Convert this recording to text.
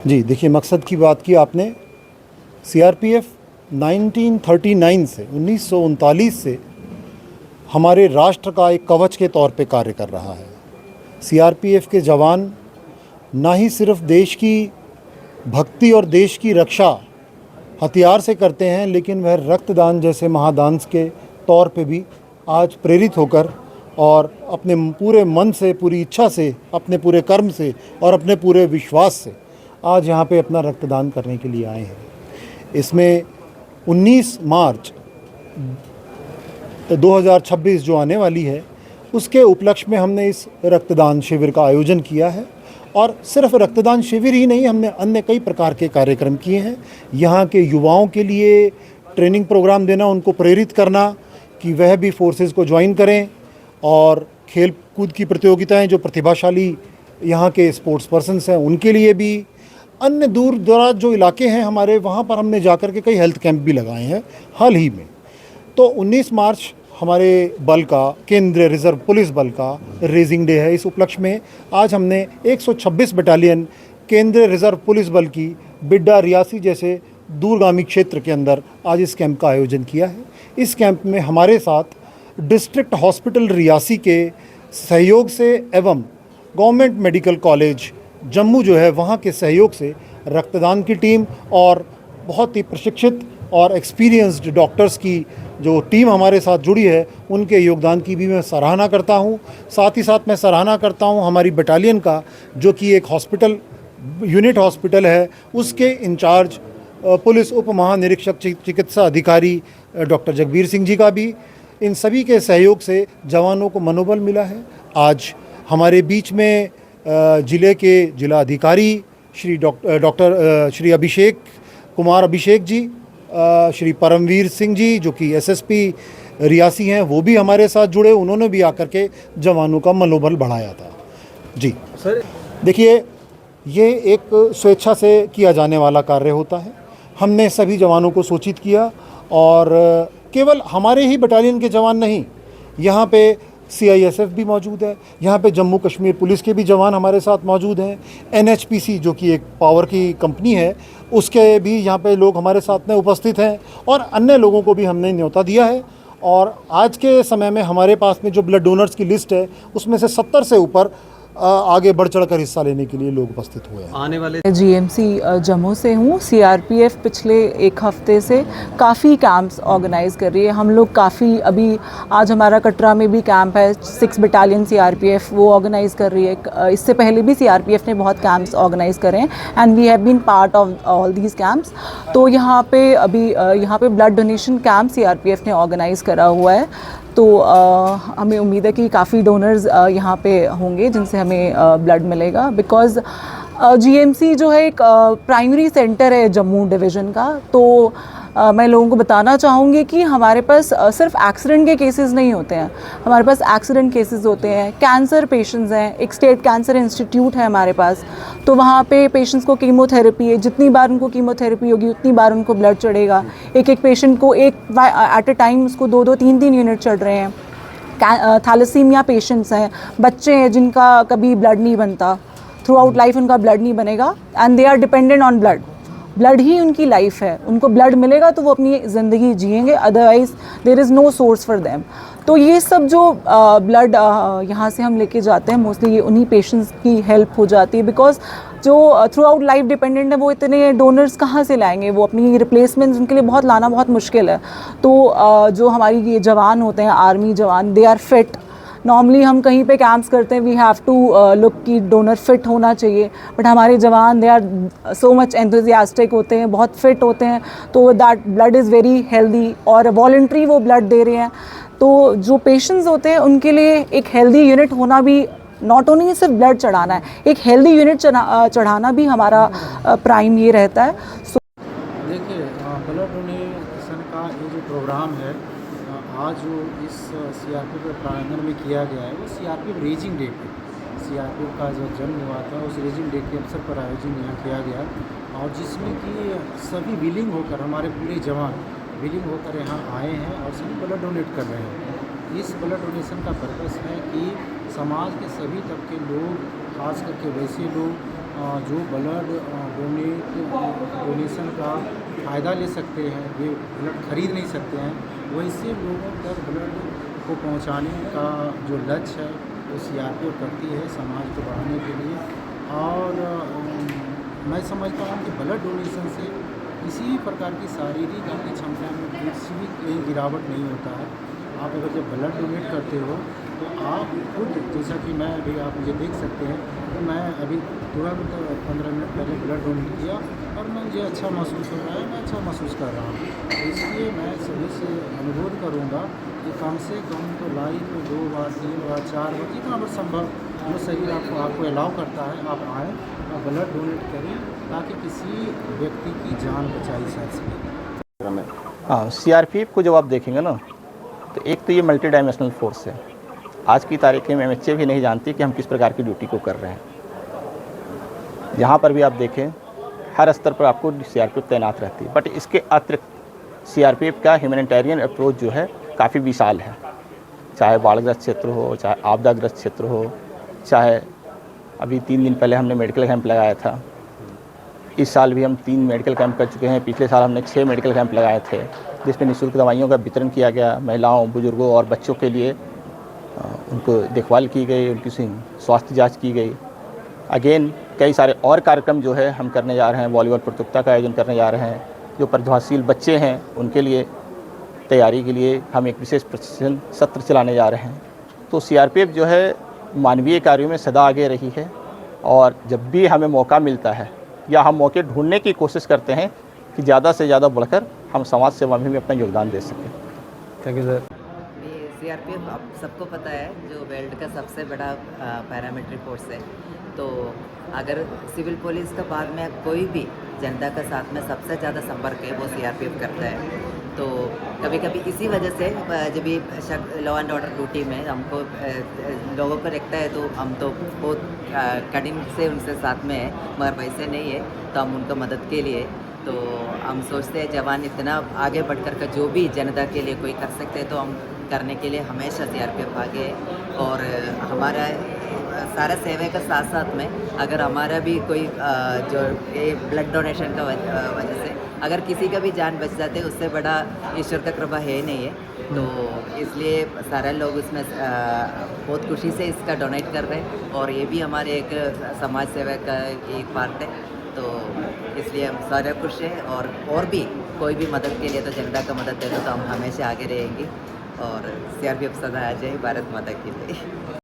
जी, देखिए मकसद की बात की आपने। सीआरपीएफ 1939 से 1939 से हमारे राष्ट्र का एक कवच के तौर पे कार्य कर रहा है। सीआरपीएफ के जवान ना ही सिर्फ देश की भक्ति और देश की रक्षा हथियार से करते हैं, लेकिन वह रक्तदान जैसे महादान के तौर पे भी आज प्रेरित होकर और अपने पूरे मन से, पूरी इच्छा से, अपने पूरे कर्म से और अपने पूरे विश्वास से आज यहाँ पे अपना रक्तदान करने के लिए आए हैं। इसमें 19 मार्च 2026 जो आने वाली है, उसके उपलक्ष्य में हमने इस रक्तदान शिविर का आयोजन किया है। और सिर्फ रक्तदान शिविर ही नहीं, हमने अन्य कई प्रकार के कार्यक्रम किए हैं। यहाँ के युवाओं के लिए ट्रेनिंग प्रोग्राम देना, उनको प्रेरित करना कि वह भी फोर्सेस को ज्वाइन करें, और खेल कूद की प्रतियोगिताएं, जो प्रतिभाशाली यहाँ के स्पोर्ट्स पर्सन्स हैं उनके लिए भी। अन्य दूर दराज जो इलाके हैं हमारे, वहाँ पर हमने जाकर के कई हेल्थ कैंप भी लगाए हैं हाल ही में। तो 19 मार्च हमारे बल का, केंद्रीय रिजर्व पुलिस बल का रेजिंग डे है। इस उपलक्ष्य में आज हमने 126 बटालियन केंद्रीय रिजर्व पुलिस बल की बिड्डा, रियासी जैसे दूरगामी क्षेत्र के अंदर आज इस कैंप का आयोजन किया है। इस कैंप में हमारे साथ डिस्ट्रिक्ट हॉस्पिटल रियासी के सहयोग से एवं गवर्नमेंट मेडिकल कॉलेज जम्मू जो है, वहाँ के सहयोग से रक्तदान की टीम और बहुत ही प्रशिक्षित और एक्सपीरियंस्ड डॉक्टर्स की जो टीम हमारे साथ जुड़ी है, उनके योगदान की भी मैं सराहना करता हूँ। साथ ही साथ मैं सराहना करता हूँ हमारी बटालियन का, जो कि एक हॉस्पिटल, यूनिट हॉस्पिटल है, उसके इंचार्ज पुलिस उप महानिरीक्षक चिकित्सा अधिकारी डॉक्टर जगबीर सिंह जी का भी। इन सभी के सहयोग से जवानों को मनोबल मिला है। आज हमारे बीच में ज़िले के जिला अधिकारी श्री अभिषेक कुमार जी, श्री परमवीर सिंह जी जो कि एसएसपी रियासी हैं, वो भी हमारे साथ जुड़े। उन्होंने भी आकर के जवानों का मनोबल बढ़ाया था। जी सर, देखिए, ये एक स्वेच्छा से किया जाने वाला कार्य होता है। हमने सभी जवानों को सूचित किया, और केवल हमारे ही बटालियन के जवान नहीं, यहाँ पे सीआईएसएफ भी मौजूद है, यहाँ पे जम्मू कश्मीर पुलिस के भी जवान हमारे साथ मौजूद हैं। एनएचपीसी जो कि एक पावर की कंपनी है, उसके भी यहाँ पे लोग हमारे साथ में उपस्थित हैं, और अन्य लोगों को भी हमने न्योता दिया है। और आज के समय में हमारे पास में जो ब्लड डोनर्स की लिस्ट है, उसमें से 70 से ऊपर आगे बढ़ चढ़कर हिस्सा लेने के लिए लोग उपस्थित हुए हैं। आने वाले जीएमसी जम्मू से हूँ। सीआरपीएफ पिछले एक हफ्ते से काफ़ी कैंप्स ऑर्गेनाइज कर रही है। हम लोग काफ़ी, अभी आज हमारा कटरा में भी कैंप है, 6 बटालियन सीआरपीएफ वो ऑर्गेनाइज कर रही है। इससे पहले भी सीआरपीएफ ने बहुत कैंप्स ऑर्गेनाइज करे हैं, and we have been part of all these camps. तो यहाँ पे अभी यहाँ पे ब्लड डोनेशन कैंप सीआरपीएफ ने ऑर्गेनाइज करा हुआ है। तो हमें उम्मीद है कि काफ़ी डोनर्स यहाँ पे होंगे जिनसे हमें ब्लड मिलेगा, बिकॉज़ जीएमसी जो है एक प्राइमरी सेंटर है जम्मू डिवीज़न का। तो मैं लोगों को बताना चाहूँगी कि हमारे पास सिर्फ एक्सीडेंट के केसेस नहीं होते हैं, हमारे पास एक्सीडेंट केसेस होते हैं, कैंसर पेशेंट्स हैं, एक स्टेट कैंसर इंस्टीट्यूट है हमारे पास। तो वहाँ पे पेशेंट्स को कीमोथेरेपी है, जितनी बार उनको कीमोथेरेपी होगी उतनी बार उनको ब्लड चढ़ेगा। एक पेशेंट को एट अ टाइम उसको 2-2, 3-3 यूनिट चढ़ रहे हैं। थैलेसीमिया पेशेंट्स हैं, बच्चे हैं जिनका कभी ब्लड नहीं बनता, थ्रू आउट लाइफ उनका ब्लड नहीं बनेगा, and they are dependent on blood. Blood ही उनकी लाइफ है, उनको ब्लड मिलेगा तो वो अपनी ज़िंदगी जिएंगे, otherwise there is no source for them. तो ये सब जो ब्लड यहाँ से हम लेके जाते हैं, मोस्टली ये उन्हीं पेशेंट्स की हेल्प हो जाती है, बिकॉज जो थ्रू आउट लाइफ डिपेंडेंट है वो इतने डोनर्स कहाँ से लाएंगे, वो अपनी रिप्लेसमेंट्स उनके लिए बहुत लाना बहुत मुश्किल है। तो जो हमारी ये जवान होते हैं, आर्मी जवान, दे आर फिट। नॉर्मली हम कहीं पे कैंप्स करते हैं, वी हैव टू लुक कि डोनर फिट होना चाहिए, बट हमारे जवान they are so much enthusiastic होते हैं, बहुत फिट होते हैं, तो that blood is very healthy, और वॉलंटरी वो ब्लड दे रहे हैं। तो जो पेशेंट्स होते हैं उनके लिए एक हेल्दी यूनिट होना भी, नॉट ओनली सिर्फ ब्लड चढ़ाना है, एक हेल्दी यूनिट चढ़ाना भी हमारा प्राइम ये रहता है। देखिए, ब्लड डोनेशन का ये जो प्रोग्राम है आज जो इस सीआरपीएफ के प्रांगण में किया गया है, वो सीआरपीएफ रेजिंग डे पे, सीआरपीएफ का जो जन्म हुआ था उस रेजिंग डे के अवसर पर आयोजन यहाँ किया गया, और जिसमें कि सभी विलिंग होकर, हमारे पूरे जवान विलिंग होकर यहाँ आए हैं और सभी ब्लड डोनेट कर रहे हैं। इस ब्लड डोनेशन का पर्पस है कि समाज के सभी तबके लोग, खास करके वैसे लोग जो ब्लड डोनेशन का फ़ायदा ले सकते हैं, वे ब्लड खरीद नहीं सकते हैं, वैसे लोगों तक ब्लड को पहुंचाने का जो लक्ष्य है वो सीआरपीएफ करती है समाज को बढ़ाने के लिए। और मैं समझता हूँ कि ब्लड डोनेशन से किसी भी प्रकार की शारीरिक आपकी क्षमता में किसी भी कहीं गिरावट नहीं होता है। आप अगर जब ब्लड डोनेट करते हो तो आप खुद, जैसा कि मैं अभी आप मुझे देख सकते हैं, तो मैं अभी तुरंत 15 मिनट पहले ब्लड डोनेट किया और मुझे अच्छा महसूस हो रहा है, मैं अच्छा महसूस कर रहा हूँ। इसलिए मैं सभी से अनुरोध करूँगा कि कम से कम तो लाइफ में 2 बार 3 बार 4 बार जितना बार संभव जो शरीर आपको अलाउ करता है आप आएँ और ब्लड डोनेट करें, ताकि किसी व्यक्ति की जान बचाई जा सके। हाँ, सीआरपीएफ को जब आप देखेंगे ना, तो एक तो ये मल्टी डायमेंशनल फोर्स है। आज की तारीख में एमएचए भी नहीं जानती कि हम किस प्रकार की ड्यूटी को कर रहे हैं। यहाँ पर भी आप देखें, हर स्तर पर आपको सीआरपीएफ तैनात रहती है, बट इसके अतिरिक्त सीआरपीएफ का ह्यूमैनिटेरियन अप्रोच जो है काफ़ी विशाल है। चाहे बाढ़ग्रस्त क्षेत्र हो, चाहे आपदाग्रस्त क्षेत्र हो, चाहे अभी 3 दिन पहले हमने मेडिकल कैंप लगाया था। इस साल भी हम 3 मेडिकल कैंप कर चुके हैं। पिछले साल हमने 6 मेडिकल कैंप लगाए थे, जिसमें निःशुल्क दवाइयों का वितरण किया गया। महिलाओं, बुजुर्गों और बच्चों के लिए उनको देखभाल की गई, उनकी स्वास्थ्य जांच की गई। अगेन कई सारे और कार्यक्रम जो है हम करने जा रहे हैं। वॉलीबॉल प्रतियोगिता का आयोजन करने जा रहे हैं। जो प्रतिभाशील बच्चे हैं उनके लिए तैयारी के लिए हम एक विशेष प्रशिक्षण सत्र चलाने जा रहे हैं। तो सीआरपीएफ जो है मानवीय कार्यों में सदा आगे रही है, और जब भी हमें मौका मिलता है या हम मौके ढूंढने की कोशिश करते हैं कि ज़्यादा से ज़्यादा बढ़कर हम समाज सेवा में भी अपना योगदान दे सकें। Thank you sir. सीआरपीएफ आप सबको पता है जो वर्ल्ड का सबसे बड़ा पैरामिलिट्री फोर्स है। तो अगर सिविल पुलिस का बाद में कोई भी जनता का साथ में सबसे ज़्यादा संपर्क है वो सीआरपीएफ करता है। तो कभी कभी इसी वजह से जब भी लॉ एंड ऑर्डर ड्यूटी में हमको लोगों को रखता है तो हम तो बहुत कठिन से उनसे साथ में है, मगर वैसे नहीं है। तो हम उनको मदद के लिए तो हम सोचते हैं जवान इतना आगे बढ़कर का जो भी जनता के लिए कोई कर सकते हैं तो हम करने के लिए हमेशा सीआरपीएफ आगे है। और हमारा सारा सेवा के साथ साथ में अगर हमारा भी कोई जो ये ब्लड डोनेशन का वजह से अगर किसी का भी जान बच जाते उससे बड़ा ईश्वर का कृपा है ही नहीं है। तो इसलिए सारे लोग उसमें बहुत खुशी से इसका डोनेट कर रहे हैं, और ये भी हमारे एक समाज सेवा का एक पार्ट है। तो इसलिए हम सारे खुश हैं, और भी कोई भी मदद के लिए तो जनता का मदद दे तो हम हमेशा आगे रहेंगे। और सीआरपीएफ सदा आ जाए, भारत माता की जय।